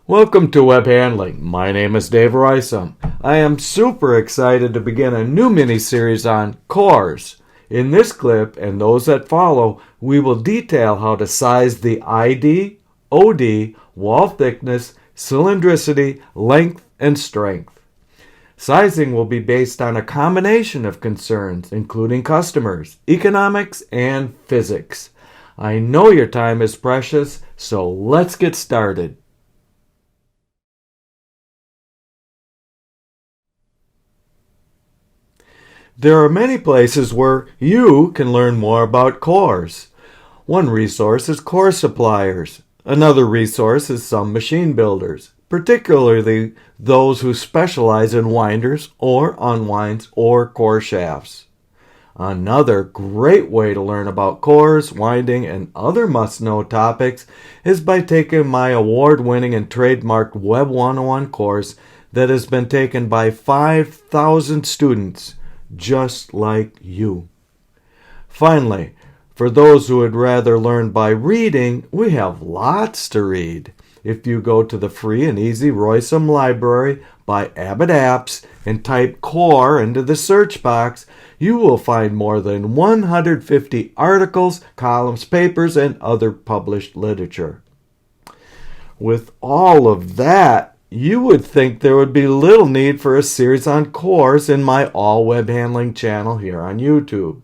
Welcome to Web Handling. My name is Dave Rysum. I am super excited to begin a new mini-series on cores. In this clip and those that follow, we will detail how to size the ID, OD, wall thickness, cylindricity, length, and strength. Sizing will be based on a combination of concerns, including customers, economics, and physics. I know your time is precious, so let's get started. There are many places where you can learn more about cores. One resource is core suppliers. Another resource is some machine builders, particularly those who specialize in winders or unwinds or core shafts. Another great way to learn about cores, winding, and other must-know topics is by taking my award-winning and trademarked Web 101 course that has been taken by 5,000 students, just like you. Finally, for those who would rather learn by reading, we have lots to read. If you go to the free and easy Roysum library by Abbott Apps and type core into the search box, you will find more than 150 articles, columns, papers, and other published literature. With all of that, you would think there would be little need for a series on cores in my All Web Handling channel here on YouTube.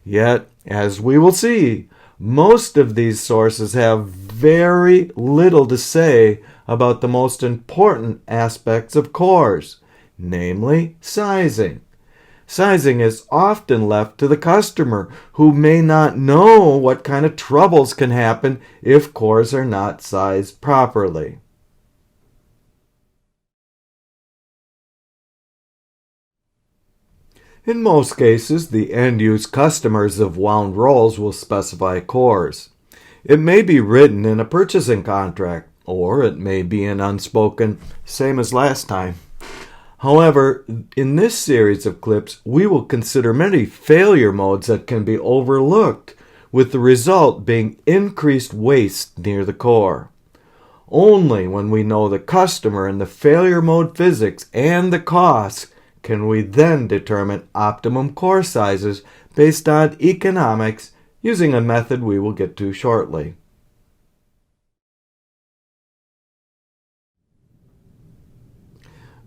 Yet, as we will see, most of these sources have very little to say about the most important aspects of cores, namely sizing. Sizing is often left to the customer, who may not know what kind of troubles can happen if cores are not sized properly. In most cases, the end-use customers of wound rolls will specify cores. It may be written in a purchasing contract, or it may be an unspoken, same as last time. However, in this series of clips, we will consider many failure modes that can be overlooked, with the result being increased waste near the core. Only when we know the customer and the failure mode physics and the costs can we then determine optimum core sizes based on economics using a method we will get to shortly.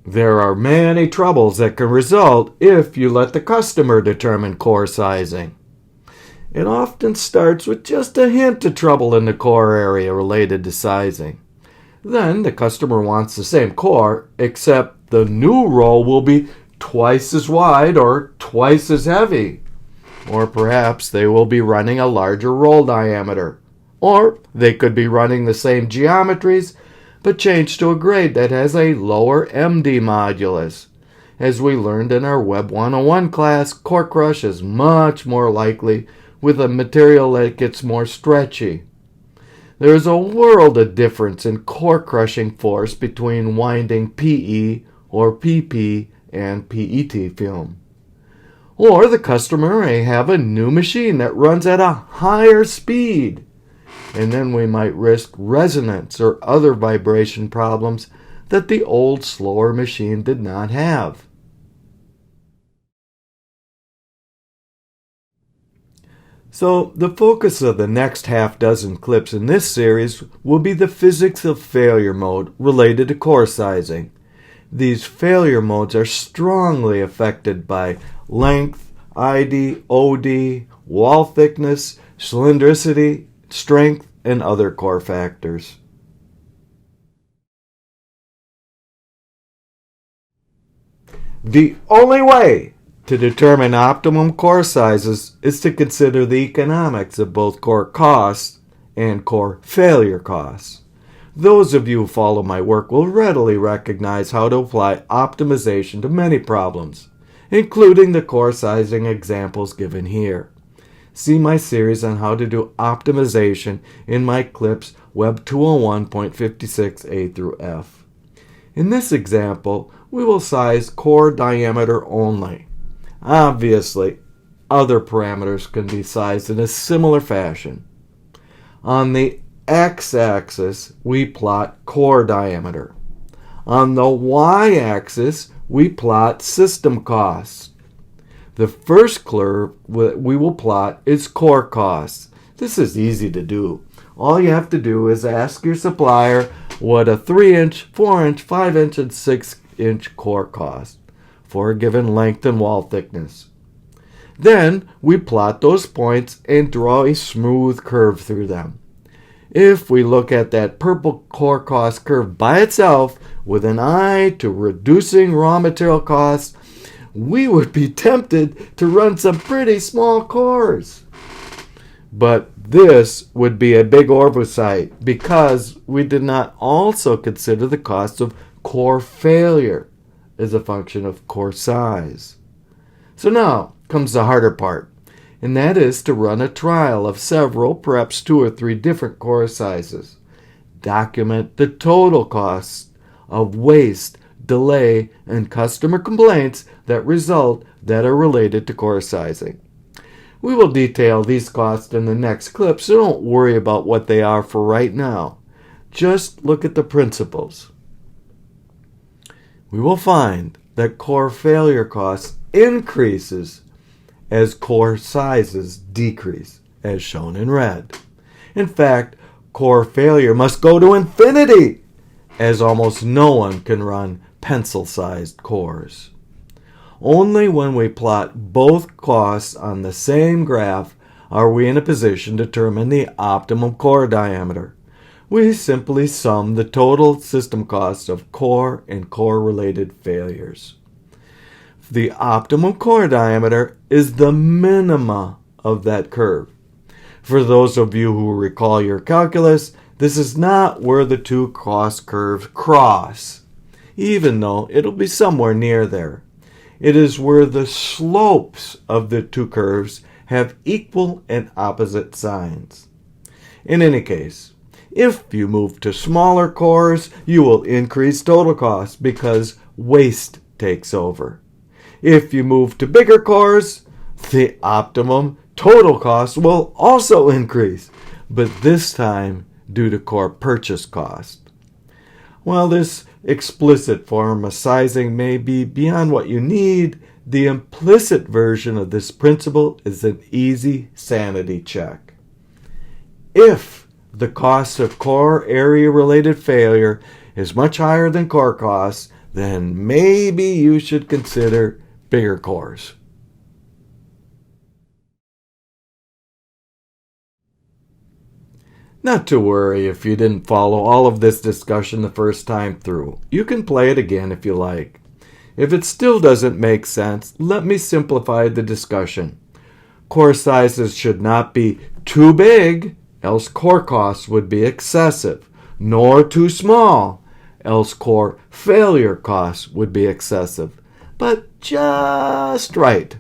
There are many troubles that can result if you let the customer determine core sizing. It often starts with just a hint of trouble in the core area related to sizing. Then the customer wants the same core, except the new roll will be twice as wide or twice as heavy. Or perhaps they will be running a larger roll diameter. Or they could be running the same geometries, but changed to a grade that has a lower MD modulus. As we learned in our Web 101 class, core crush is much more likely with a material that gets more stretchy. There is a world of difference in core crushing force between winding PE or PP and PET film. Or the customer may have a new machine that runs at a higher speed, and then we might risk resonance or other vibration problems that the old, slower machine did not have. So the focus of the next half dozen clips in this series will be the physics of failure mode related to core sizing. These failure modes are strongly affected by length, ID, OD, wall thickness, cylindricity, strength, and other core factors. The only way to determine optimum core sizes is to consider the economics of both core costs and core failure costs. Those of you who follow my work will readily recognize how to apply optimization to many problems, including the core sizing examples given here. See my series on how to do optimization in my clips Web 201.56a through F. In this example, we will size core diameter only. Obviously, other parameters can be sized in a similar fashion. On the x-axis, we plot core diameter. On the y-axis, we plot system costs. The first curve we will plot is core costs. This is easy to do. All you have to do is ask your supplier what a 3-inch, 4-inch, 5-inch, and 6-inch core cost for a given length and wall thickness. Then we plot those points and draw a smooth curve through them. If we look at that purple core cost curve by itself with an eye to reducing raw material costs, we would be tempted to run some pretty small cores. But this would be a big oversight because we did not also consider the cost of core failure as a function of core size. So now comes the harder part, and that is to run a trial of several, perhaps 2 or 3 different core sizes. Document the total costs of waste, delay, and customer complaints that result that are related to core sizing. We will detail these costs in the next clip, so don't worry about what they are for right now. Just look at the principles. We will find that core failure costs increases as core sizes decrease, as shown in red. In fact, core failure must go to infinity, as almost no one can run pencil-sized cores. Only when we plot both costs on the same graph are we in a position to determine the optimum core diameter. We simply sum the total system costs of core and core-related failures. The optimum core diameter is the minima of that curve. For those of you who recall your calculus, this is not where the two cost curves cross, even though it'll be somewhere near there. It is where the slopes of the two curves have equal and opposite signs. In any case, if you move to smaller cores, you will increase total cost because waste takes over. If you move to bigger cores, the optimum total cost will also increase, but this time due to core purchase cost. While this explicit form of sizing may be beyond what you need, the implicit version of this principle is an easy sanity check. If the cost of core area-related failure is much higher than core costs, then maybe you should consider bigger cores. Not to worry if you didn't follow all of this discussion the first time through. You can play it again if you like. If it still doesn't make sense, let me simplify the discussion. Core sizes should not be too big, else core costs would be excessive, nor too small, else core failure costs would be excessive, but just right.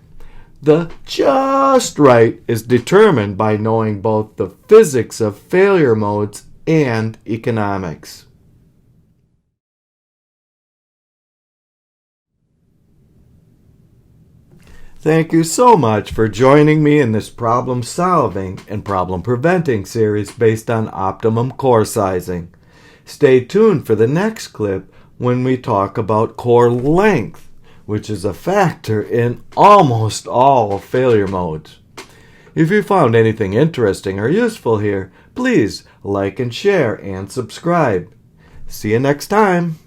The just right is determined by knowing both the physics of failure modes and economics. Thank you so much for joining me in this problem solving and problem preventing series based on optimum core sizing. Stay tuned for the next clip when we talk about core length, which is a factor in almost all failure modes. If you found anything interesting or useful here, please like and share and subscribe. See you next time.